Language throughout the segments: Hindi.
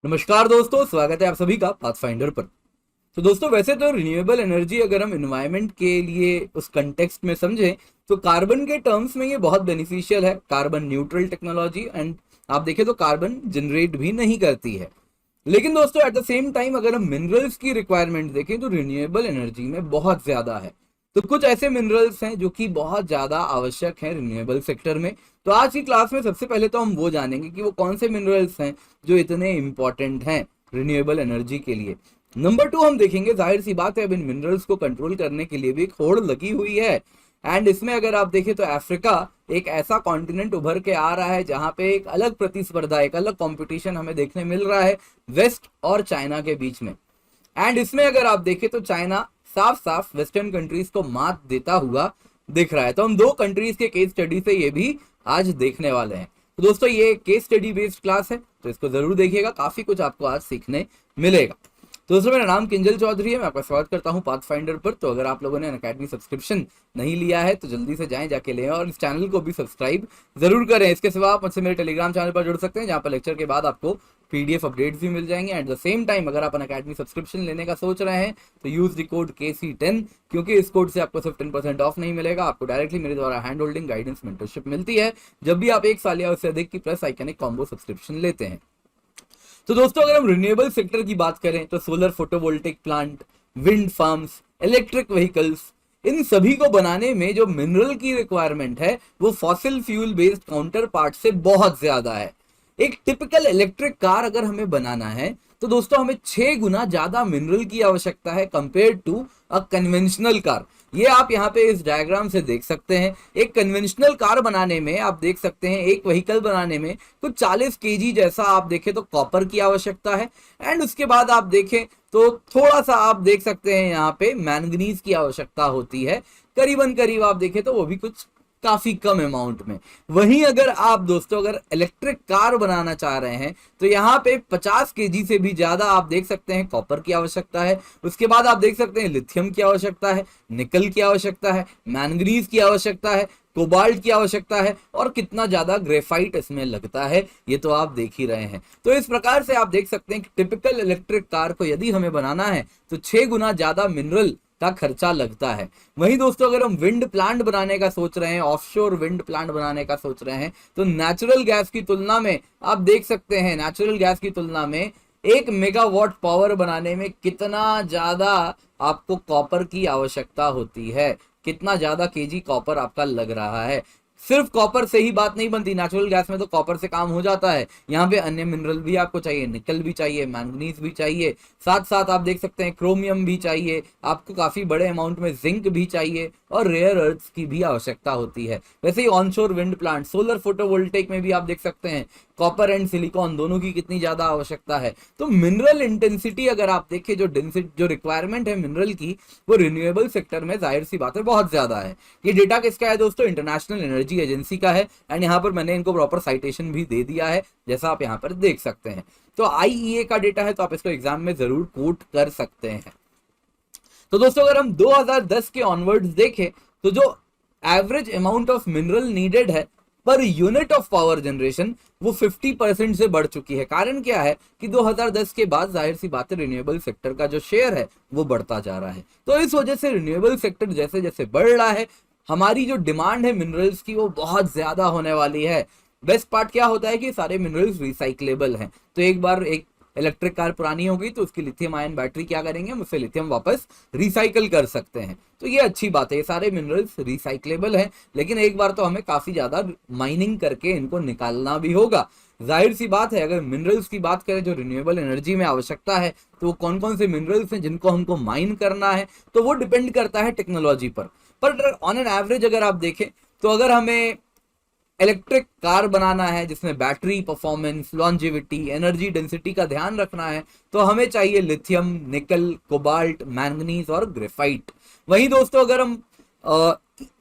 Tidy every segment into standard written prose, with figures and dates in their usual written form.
नमस्कार दोस्तों, स्वागत है आप सभी का पाथफाइंडर पर। तो दोस्तों, वैसे तो रिन्यूएबल एनर्जी अगर हम एनवायरनमेंट के लिए उस कंटेक्स्ट में समझें तो कार्बन के टर्म्स में ये बहुत बेनिफिशियल है। कार्बन न्यूट्रल टेक्नोलॉजी एंड आप देखें तो कार्बन जनरेट भी नहीं करती है। लेकिन दोस्तों एट द सेम टाइम अगर हम मिनरल्स की रिक्वायरमेंट देखें तो रिन्यूएबल एनर्जी में बहुत ज्यादा है। तो कुछ ऐसे मिनरल्स हैं जो कि बहुत ज्यादा आवश्यक हैं रिन्यूएबल सेक्टर में। तो आज की क्लास में सबसे पहले तो हम वो जानेंगे कि वो कौन से मिनरल्स हैं जो इतने इंपॉर्टेंट हैं रिन्यूएबल एनर्जी के लिए। नंबर टू हम देखेंगे, जाहिर सी बात है अब इन मिनरल्स को कंट्रोल करने के लिए भी एक होड़ लगी हुई है। एंड इसमें अगर आप देखें तो अफ्रीका एक ऐसा कॉन्टिनेंट उभर के आ रहा है जहां पे एक अलग प्रतिस्पर्धा, एक अलग कंपटीशन हमें देखने मिल रहा है वेस्ट और चाइना के बीच में। एंड इसमें अगर आप देखें तो चाइना साफ साफ वेस्टर्न कंट्रीज को मात देता हुआ दिख रहा है। तो हम दो कंट्रीज के केस स्टडी से ये भी आज देखने वाले हैं। तो दोस्तों ये केस स्टडी बेस्ड क्लास है, तो इसको जरूर देखिएगा, काफी कुछ आपको आज सीखने मिलेगा। तो दोस्तों मेरा नाम किंजल चौधरी है, मैं आपका स्वागत करता हूं पाथफाइंडर पर। तो अगर आप लोगों ने अनअकैडमी सब्सक्रिप्शन नहीं लिया है तो जल्दी से जाएं, जाके लें और इस चैनल को भी सब्सक्राइब जरूर करें। इसके सिवा आप मुझसे मेरे टेलीग्राम चैनल पर जुड़ सकते हैं जहां पर लेक्चर के बाद आपको पीडीएफ अपडेट्स भी मिल जाएंगे। एट द सेम टाइम अगर आप अनअकैडमी सब्सक्रिप्शन लेने का सोच रहे हैं तो यूज द कोड KC10, क्योंकि इस कोड से आपको सिर्फ 10% ऑफ नहीं मिलेगा, आपको डायरेक्टली मेरे द्वारा हैंड होल्डिंग गाइडेंस मेंटरशिप मिलती है जब भी आप एक साल या उससे अधिक की प्लस आइकनिक कॉम्बो सब्सक्रिप्शन लेते हैं। तो दोस्तों अगर हम रिन्यूएबल सेक्टर की बात करें तो solar photovoltaic plant, wind farms, electric vehicles, इन सभी को बनाने में जो मिनरल की रिक्वायरमेंट है वो fossil fuel based counter part से बहुत ज्यादा है। एक टिपिकल इलेक्ट्रिक कार अगर हमें बनाना है तो दोस्तों हमें 6 गुना ज्यादा मिनरल की आवश्यकता है compare to a conventional car. ये आप यहाँ पे इस डायग्राम से देख सकते हैं। एक कन्वेंशनल कार बनाने में आप देख सकते हैं, एक व्हीकल बनाने में कुछ 40 kg जैसा आप देखें तो कॉपर की आवश्यकता है। एंड उसके बाद आप देखें तो थोड़ा सा आप देख सकते हैं यहाँ पे मैंगनीज की आवश्यकता होती है, करीबन करीब आप देखें तो वो भी कुछ काफी कम अमाउंट में। वहीं अगर आप दोस्तों अगर इलेक्ट्रिक कार बनाना चाह रहे हैं तो यहाँ पे 50 kg से भी ज्यादा आप देख सकते हैं कॉपर की आवश्यकता है। उसके बाद आप देख सकते हैं लिथियम की आवश्यकता है, निकल की आवश्यकता है, मैंगनीज की आवश्यकता है, कोबाल्ट की आवश्यकता है, और कितना ज्यादा ग्रेफाइट इसमें लगता है ये तो आप देख ही रहे हैं। तो इस प्रकार से आप देख सकते हैं कि टिपिकल इलेक्ट्रिक कार को यदि हमें बनाना है तो 6 गुना ज्यादा मिनरल का खर्चा लगता है। वहीं दोस्तों अगर हम विंड प्लांट बनाने का सोच रहे हैं, ऑफशोर विंड प्लांट बनाने का सोच रहे हैं, तो नेचुरल गैस की तुलना में आप देख सकते हैं, नेचुरल गैस की तुलना में 1 मेगावाट पावर बनाने में कितना ज्यादा आपको कॉपर की आवश्यकता होती है, कितना ज्यादा केजी कॉपर आपका लग रहा है। सिर्फ कॉपर से ही बात नहीं बनती, नेचुरल गैस में तो कॉपर से काम हो जाता है, यहाँ पे अन्य मिनरल भी आपको चाहिए, निकल भी चाहिए, मैंगनीज भी चाहिए, साथ साथ आप देख सकते हैं क्रोमियम भी चाहिए, आपको काफी बड़े अमाउंट में जिंक भी चाहिए और रेयर अर्थ्स की भी आवश्यकता होती है। वैसे ही onshore wind plant, solar photovoltaic में भी आप देख सकते हैं कॉपर एंड सिलिकॉन दोनों की कितनी ज्यादा आवश्यकता है। तो मिनरल इंटेंसिटी अगर आप देखें, जो डेंसिटी जो रिक्वायरमेंट है मिनरल की, वो रिन्यूएबल सेक्टर में जाहिर सी बात है बहुत ज्यादा है। ये डेटा किसका है दोस्तों? इंटरनेशनल एनर्जी एजेंसी का है। एंड यहाँ पर मैंने इनको प्रॉपर साइटेशन भी दे दिया है जैसा आप यहाँ पर देख सकते हैं। तो IEA का डेटा है तो आप इसको एग्जाम में जरूर कोट कर सकते हैं। तो दोस्तों अगर हम 2010 के ऑनवर्ड्स देखें तो जो average amount of mineral needed है per unit of power generation वो 50% से बढ़ चुकी है। कारण क्या है कि 2010 के बाद जाहिर सी बात है रिन्यूएबल सेक्टर का जो शेयर है वो बढ़ता जा रहा है। तो इस वजह से रिन्यूएबल सेक्टर जैसे जैसे बढ़ रहा है, हमारी जो डिमांड है मिनरल्स की वो बहुत ज्यादा होने वाली है। बेस्ट पार्ट क्या होता है कि सारे मिनरल्स रिसाइक्लेबल हैं। तो एक बार एक इलेक्ट्रिक कार पुरानी हो गई तो उसकी लिथियम आयन बैटरी क्या करेंगे, हम उससे लिथियम वापस रिसाइकल कर सकते हैं। तो ये अच्छी बात है, ये सारे मिनरल्स रिसाइक्लेबल हैं, लेकिन एक बार तो हमें काफी ज्यादा माइनिंग करके इनको निकालना भी होगा। जाहिर सी बात है अगर मिनरल्स की बात करें जो रिन्यूएबल एनर्जी में आवश्यकता है तो वो कौन कौन से मिनरल्स हैं जिनको हमको माइन करना है, तो वो डिपेंड करता है टेक्नोलॉजी पर ऑन एन एवरेज अगर आप देखें तो अगर हमें इलेक्ट्रिक कार बनाना है जिसमें battery performance, longevity, energy density का ध्यान रखना है तो हमें चाहिए लिथियम, निकल, कोबाल्ट, मैंगनीज और ग्रेफाइट। वहीं दोस्तों अगर हम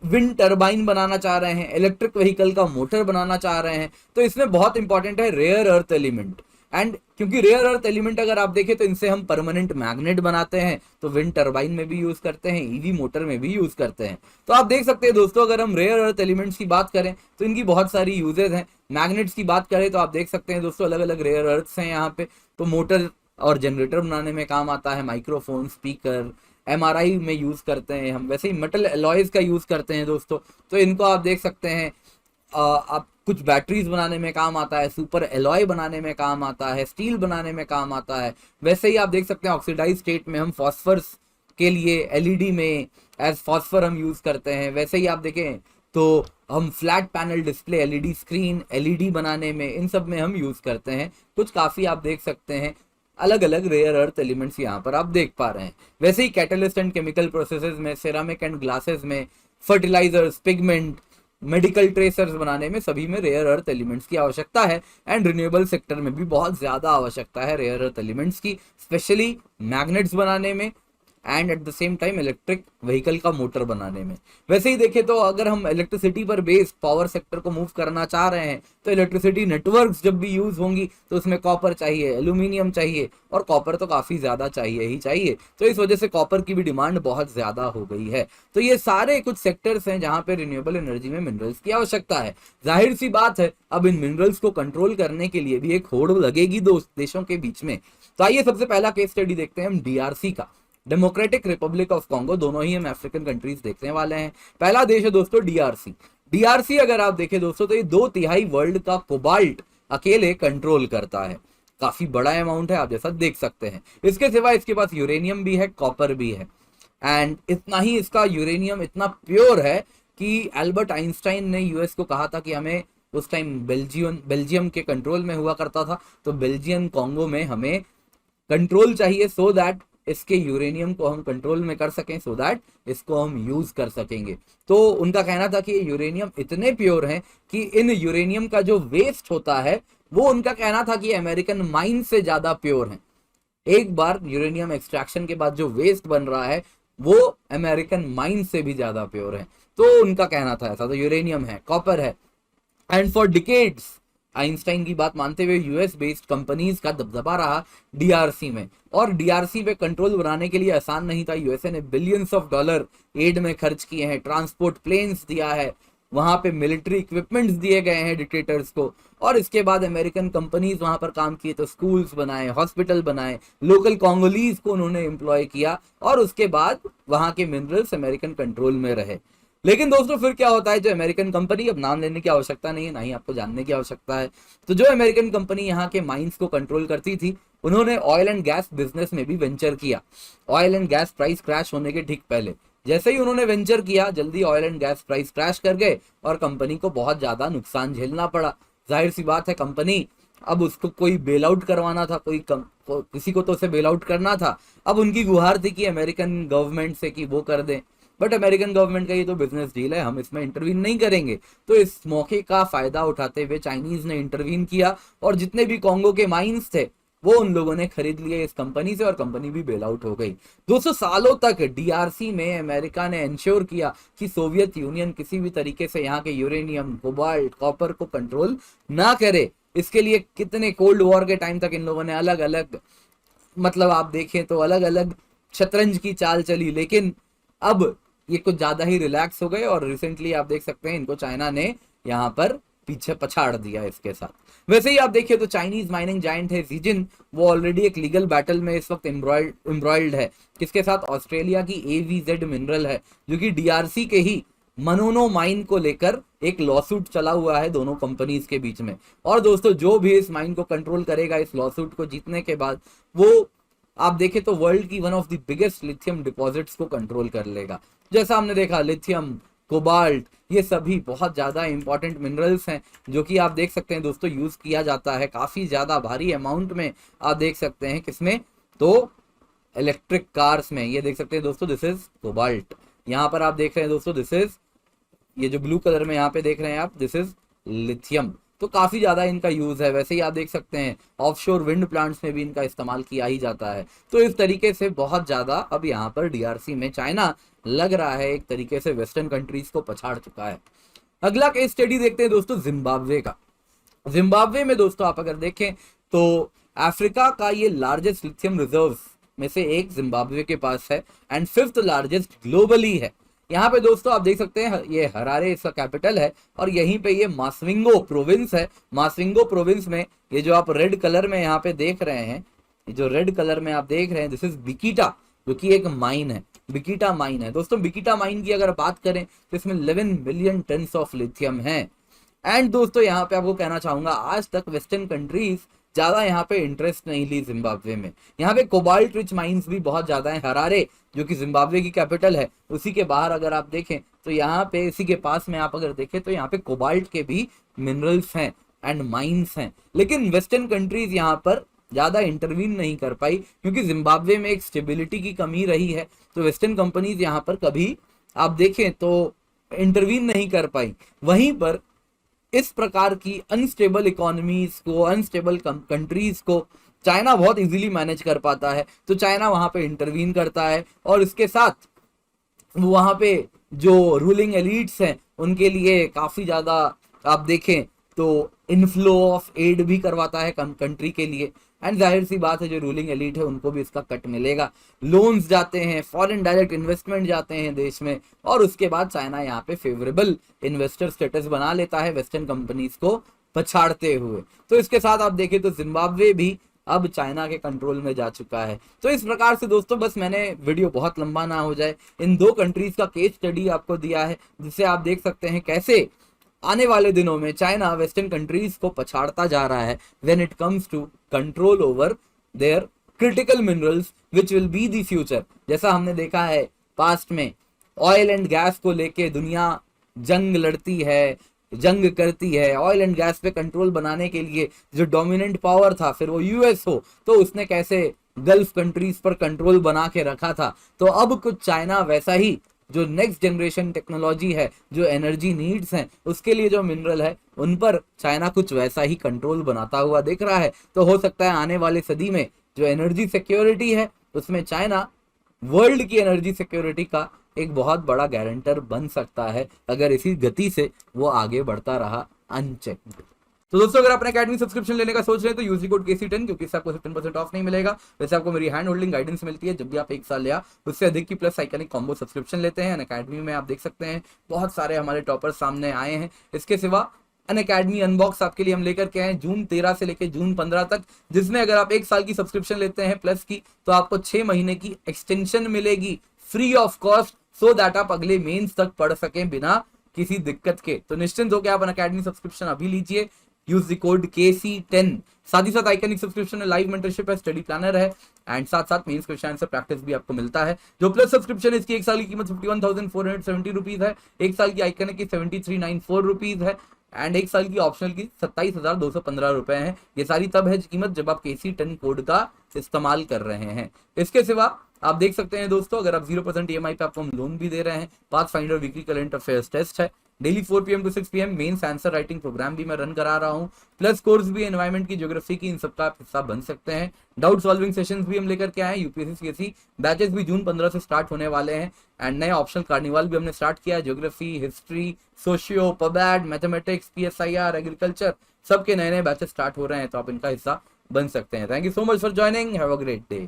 विंड टरबाइन बनाना चाह रहे हैं, इलेक्ट्रिक व्हीकल का मोटर बनाना चाह रहे हैं, तो इसमें बहुत इंपॉर्टेंट है रेयर अर्थ एलिमेंट। एंड क्योंकि रेयर अर्थ एलिमेंट अगर आप देखें तो इनसे हम परमानेंट मैग्नेट बनाते हैं, तो विंड टरबाइन में भी यूज करते हैं, ईवी मोटर में भी यूज करते हैं। तो आप देख सकते हैं दोस्तों, अगर हम रेयर अर्थ एलिमेंट्स की बात करें तो इनकी बहुत सारी यूजेज हैं। मैग्नेट्स की बात करें तो आप देख सकते हैं दोस्तों, अलग अलग रेयर अर्थ्स हैं यहाँ पे। तो मोटर और जनरेटर बनाने में काम आता है, माइक्रोफोन, स्पीकर, एमआरआई में यूज करते हैं हम। वैसे ही मेटल एलॉयज का यूज करते हैं दोस्तों, तो इनको आप देख सकते हैं आप कुछ बैटरीज बनाने में काम आता है, सुपर एलॉय बनाने में काम आता है, स्टील बनाने में काम आता है। वैसे ही आप देख सकते हैं ऑक्सीडाइज स्टेट में हम फॉस्फरस के लिए एलईडी में एज फॉस्फर हम यूज करते हैं। वैसे ही आप देखें तो हम flat panel display, LED screen, LED बनाने में, इन सब में हम यूज करते हैं। कुछ काफी आप देख सकते हैं अलग अलग रेयर अर्थ एलिमेंट्स यहाँ पर आप देख पा रहे हैं। वैसे ही कैटलिस्ट एंड केमिकल प्रोसेसेस में, सेरामिक एंड ग्लासेस में, फर्टिलाइजर्स, पिगमेंट, मेडिकल ट्रेसर्स बनाने में, सभी में रेयर अर्थ एलिमेंट्स की आवश्यकता है। एंड रिन्यूएबल सेक्टर में भी बहुत ज्यादा आवश्यकता है रेयर अर्थ एलिमेंट्स की, स्पेशली मैग्नेट्स बनाने में and at the same time electric vehicle का मोटर बनाने में। वैसे ही देखें तो अगर हम इलेक्ट्रिसिटी पर बेस्ड पावर सेक्टर को मूव करना चाह रहे हैं, तो इलेक्ट्रिसिटी नेटवर्क्स जब भी यूज होंगी तो उसमें कॉपर चाहिए, एल्यूमिनियम चाहिए, और कॉपर तो काफी ज्यादा चाहिए ही चाहिए। तो इस वजह से कॉपर की भी डिमांड बहुत ज्यादा हो गई है। तो ये सारे कुछ सेक्टर्स हैं जहां पे रिन्यूएबल एनर्जी में मिनरल्स की आवश्यकता है। जाहिर सी बात है, अब इन मिनरल्स को कंट्रोल करने के लिए भी एक होड़ लगेगी दो देशों के बीच में। तो आइए सबसे पहला केस स्टडी देखते हैं हम डीआरसी का, डेमोक्रेटिक रिपब्लिक ऑफ कॉन्गो। दोनों ही हम अफ्रीकन कंट्रीज देखने वाले हैं। पहला देश है दोस्तों डीआरसी। डीआरसी अगर आप देखें दोस्तों, तो ये 2/3 वर्ल्ड का कोबाल्ट अकेले कंट्रोल करता है। काफी बड़ा अमाउंट है, आप जैसा देख सकते हैं। इसके सिवा इसके पास यूरेनियम भी है, कॉपर भी है, एंड इतना ही इसका यूरेनियम इतना प्योर है कि एल्बर्ट आइंस्टाइन ने यूएस को कहा था कि हमें, उस टाइम बेल्जियम के कंट्रोल में हुआ करता था, तो बेल्जियम कॉन्गो में हमें कंट्रोल चाहिए, सो दैट इसके यूरेनियम को हम कंट्रोल में कर सकें, सो दैट इसको हम यूज कर सकेंगे। तो उनका कहना था कि ये यूरेनियम इतने प्योर हैं कि इन यूरेनियम का जो वेस्ट होता है, वो उनका कहना था कि अमेरिकन माइन से ज्यादा प्योर है। एक बार यूरेनियम एक्सट्रैक्शन के बाद जो वेस्ट बन रहा है, वो अमेरिकन माइन से भी ज्यादा प्योर है। तो उनका कहना था ऐसा। तो यूरेनियम है, कॉपर है, एंड फॉर डिकेड्स आइंस्टाइन की बात मानते हुए यूएस बेस्ड कंपनीज का दबदबा रहा डीआरसी में। और डीआरसी पे कंट्रोल बनाने के लिए आसान नहीं था। यूएसए ने बिलियंस ऑफ डॉलर एड में खर्च किए हैं, ट्रांसपोर्ट प्लेन्स दिया है, वहां पे मिलिट्री इक्विपमेंट्स दिए गए हैं डिक्टेटर्स को। और इसके बाद अमेरिकन कंपनीज वहां पर काम किए, तो स्कूल्स बनाए, हॉस्पिटल बनाए, लोकल कॉन्गोलीज को उन्होंने एम्प्लॉय किया, और उसके बाद वहां के मिनरल्स अमेरिकन कंट्रोल में रहे। लेकिन दोस्तों फिर क्या होता है, जो अमेरिकन कंपनी, अब नाम लेने की आवश्यकता नहीं है, ना ही आपको जानने की आवश्यकता है, तो जो अमेरिकन कंपनी यहाँ के माइंस को कंट्रोल करती थी, उन्होंने ऑयल एंड गैस बिजनेस में भी वेंचर किया। Oil and gas price crash होने के ठीक पहले जैसे ही उन्होंने वेंचर किया, जल्दी oil and gas price crash कर गए और कंपनी को बहुत ज्यादा नुकसान झेलना पड़ा। जाहिर सी बात है, कंपनी, अब उसको कोई बेल आउट करवाना था, किसी को तो उसे बेल आउट करना था। अब उनकी गुहार थी कि अमेरिकन गवर्नमेंट से कि वो कर दें, बट अमेरिकन गवर्नमेंट का ये तो बिजनेस डील है, हम इसमें इंटरवीन नहीं करेंगे। तो इस मौके का फायदा उठाते हुए चाइनीज ने इंटरवीन किया, और जितने भी कॉन्गो के माइंस थे वो उन लोगों ने खरीद लिए इस कंपनी से, और कंपनी भी बेल आउट हो गई। 200 सालों तक डीआरसी में अमेरिका ने इंश्योर किया कि सोवियत यूनियन किसी भी तरीके से यहाँ के यूरेनियम, कोबाल्ट, कॉपर को कंट्रोल ना करे। इसके लिए कितने कोल्ड वॉर के टाइम तक इन लोगों ने अलग अलग, मतलब आप देखें तो अलग अलग शतरंज की चाल चली, लेकिन अब ये कुछ ज्यादा ही रिलैक्स हो गए, और रिसेंटली आप देख सकते हैं इनको चाइना ने यहाँ पर पीछे पछाड़ दिया इसके साथ। वैसे ही आप देखिए तो चाइनीज माइनिंग जायंट है ज़िजिन, वो ऑलरेडी एक लीगल बैटल में इस वक्त एम्ब्रॉयल्ड है। किसके साथ? ऑस्ट्रेलिया की AVZ मिनरल है, जो कि डीआरसी के ही मनोनो माइन को लेकर एक लॉसूट चला हुआ है दोनों कंपनीज के बीच में। और दोस्तों जो भी इस माइन को कंट्रोल करेगा इस लॉसूट को जीतने के बाद, वो आप देखें तो वर्ल्ड की one of the biggest lithium deposits को कंट्रोल कर लेगा। जैसा हमने देखा, लिथियम, कोबाल्ट, ये सभी बहुत ज्यादा इंपॉर्टेंट मिनरल्स हैं, जो कि आप देख सकते हैं दोस्तों यूज किया जाता है काफी ज्यादा भारी अमाउंट में। आप देख सकते हैं किसमें, तो इलेक्ट्रिक कार्स में। ये देख सकते हैं दोस्तों, दिस इज कोबाल्ट। यहाँ पर आप देख रहे हैं दोस्तों, दिस इज, ये जो ब्लू कलर में यहाँ पे देख रहे हैं आप, दिस इज लिथियम। तो काफी ज्यादा इनका यूज है। वैसे ही आप देख सकते हैं ऑफशोर विंड प्लांट्स में भी इनका इस्तेमाल किया ही जाता है। तो इस तरीके से बहुत ज्यादा अब यहाँ पर डीआरसी में चाइना लग रहा है एक तरीके से वेस्टर्न कंट्रीज को पछाड़ चुका है। अगला केस स्टडी देखते हैं दोस्तों जिम्बाब्वे का। जिम्बाब्वे में दोस्तों आप अगर देखें तो अफ्रीका का ये लार्जेस्ट लिथियम रिजर्व्स में से एक जिम्बाब्वे के पास है एंड फिफ्थ लार्जेस्ट ग्लोबली है। यहाँ पे दोस्तों आप देख सकते हैं ये हरारे इसका कैपिटल है और यहीं पे ये मास्विंगो प्रोविंस है। मास्विंगो प्रोविंस में ये जो आप रेड कलर में यहाँ पे देख रहे हैं, ये जो रेड कलर में आप देख रहे हैं, दिस इज बिकीटा, जो कि एक माइन है, बिकीटा माइन है। दोस्तों बिकीटा माइन की अगर बात करें तो इसमें 11 मिलियन टन्स ऑफ लिथियम है। एंड दोस्तों यहाँ पे आपको कहना चाहूंगा आज तक वेस्टर्न कंट्रीज ज्यादा यहाँ पे इंटरेस्ट नहीं ली जिम्बाब्वे में। यहाँ पे कोबाल्ट रिच माइंस भी बहुत ज्यादा है। हरारे जो कि जिम्बाब्वे की कैपिटल है, उसी के बाहर अगर आप देखें तो यहाँ पे इसी के पास में आप अगर देखें तो यहाँ पे कोबाल्ट के भी मिनरल्स हैं एंड माइंस हैं। लेकिन वेस्टर्न कंट्रीज यहाँ पर ज्यादा इंटरवीन नहीं कर पाई क्योंकि जिम्बाब्वे में एक स्टेबिलिटी की कमी रही है। तो वेस्टर्न कंपनीज यहाँ पर कभी आप देखें तो इंटरवीन नहीं कर पाई। वहीं पर इस प्रकार की अनस्टेबल इकोनॉमीज को, अनस्टेबल कंट्रीज को चाइना बहुत इजीली मैनेज कर पाता है। तो चाइना वहां पे इंटरवीन करता है और इसके साथ वहां पे जो रूलिंग एलिट्स हैं उनके लिए काफी ज्यादा आप देखें तो इनफ्लो ऑफ एड भी करवाता है कंट्री के लिए। एंड जाहिर सी बात है जो रूलिंग एलिट है उनको भी इसका कट मिलेगा। लोन्स जाते हैं, फॉरेन डायरेक्ट इन्वेस्टमेंट जाते हैं देश में और उसके बाद चाइना यहाँ पे फेवरेबल इन्वेस्टर स्टेटस बना लेता है वेस्टर्न कंपनीज को पछाड़ते हुए। तो इसके साथ आप देखें तो जिम्बाब्वे भी अब चाइना के कंट्रोल में जा चुका है। तो इस प्रकार से दोस्तों बस मैंने वीडियो बहुत लंबा ना हो जाए, इन दो कंट्रीज का केस स्टडी आपको दिया है जिससे आप देख सकते हैं कैसे आने वाले दिनों में चाइना वेस्टर्न कंट्रीज को पछाड़ता जा रहा है when it comes to control over their critical minerals which will be the future. जैसा हमने देखा है पास्ट में ऑयल एंड गैस को लेके दुनिया जंग लड़ती है, जंग करती है। ऑयल एंड गैस पे कंट्रोल बनाने के लिए जो डोमिनेंट पावर था, फिर वो यूएस हो, तो उसने कैसे गल्फ कंट्रीज पर कंट्रोल बना के रखा था। तो अब कुछ चाइना वैसा ही जो नेक्स्ट जनरेशन टेक्नोलॉजी है, जो एनर्जी नीड्स हैं, उसके लिए जो मिनरल है उन पर चाइना कुछ वैसा ही कंट्रोल बनाता हुआ दिख रहा है। तो हो सकता है आने वाली सदी में जो एनर्जी सिक्योरिटी है उसमें चाइना वर्ल्ड की एनर्जी सिक्योरिटी का एक बहुत बड़ा गारंटर बन सकता है अगर इसी गति से वो आगे बढ़ता रहा अनचेक्ड। तो दोस्तों अगर आपने अकेडमी सब्सक्रिप्शन लेने का सोच रहे हैं तो यूज कोड KC10 क्योंकि इससे आपको 15% ऑफ नहीं मिलेगा। वैसे आपको मेरी हैंड होल्डिंग गाइडेंस मिलती है जब भी आप एक साल या उससे अधिक की प्लस आइकनिक कॉम्बो सब्सक्रिप्शन लेते हैं। अकेडमी में आप देख सकते हैं बहुत सारे हमारे टॉपर्स सामने आए हैं। इसके सिवा अनअकैडमी अनबॉक्स आपके लिए हम लेकर के आए जून 13 से लेकर जून 15 तक, जिसमें अगर आप एक साल की सब्सक्रिप्शन लेते हैं प्लस की तो आपको 6 महीने की एक्सटेंशन मिलेगी free of cost, so that आप अगले मेंस तक पढ़ सकें बिना किसी दिक्कत के। तो निश्चिंत होकर आप अनअकैडमी सब्सक्रिप्शन अभी लीजिए, यूज द कोड KC10। साथ ही साथ आइकनिक सब्सक्रिप्शन में लाइव मेंटरशिप है, स्टडी प्लानर है एंड साथ साथ मेंस क्वेश्चन आंसर प्रैक्टिस भी आपको मिलता है। जो प्लस सब्सक्रिप्शन है इसकी एक साल की कीमत 51,470 रुपीज है, एक साल की आइकनिक की 7394 रुपीज है एंड एक साल की ऑप्शनल की 27,215 रुपए है। ये सारी तब है कीमत जब आप KC10 कोड का इस्तेमाल कर रहे हैं। इसके सिवा आप देख सकते हैं दोस्तों अगर आप 0% EMI पे आपको हम लोन भी दे रहे हैं। Pathfinder weekly current affairs test है, daily 4 PM to 6 PM mains answer writing program भी मैं रन करा रहा हूँ, प्लस कोर्स भी एनवायरमेंट की, ज्योग्राफी की, इन सबका आप हिस्सा बन सकते हैं। डाउट सॉल्विंग सेशंस भी हम लेकर के आए हैं। UPSC CSE बैचेस भी जून 15 से स्टार्ट होने वाले हैं एंड नए ऑप्शनल कार्निवाल भी हमने स्टार्ट किया है। Geography, history, socio, pubad, mathematics, PSIR, agriculture, सबके नए नए बैचेस स्टार्ट हो रहे हैं तो आप इनका हिस्सा बन सकते हैं। Thank you so much for joining, have a great day.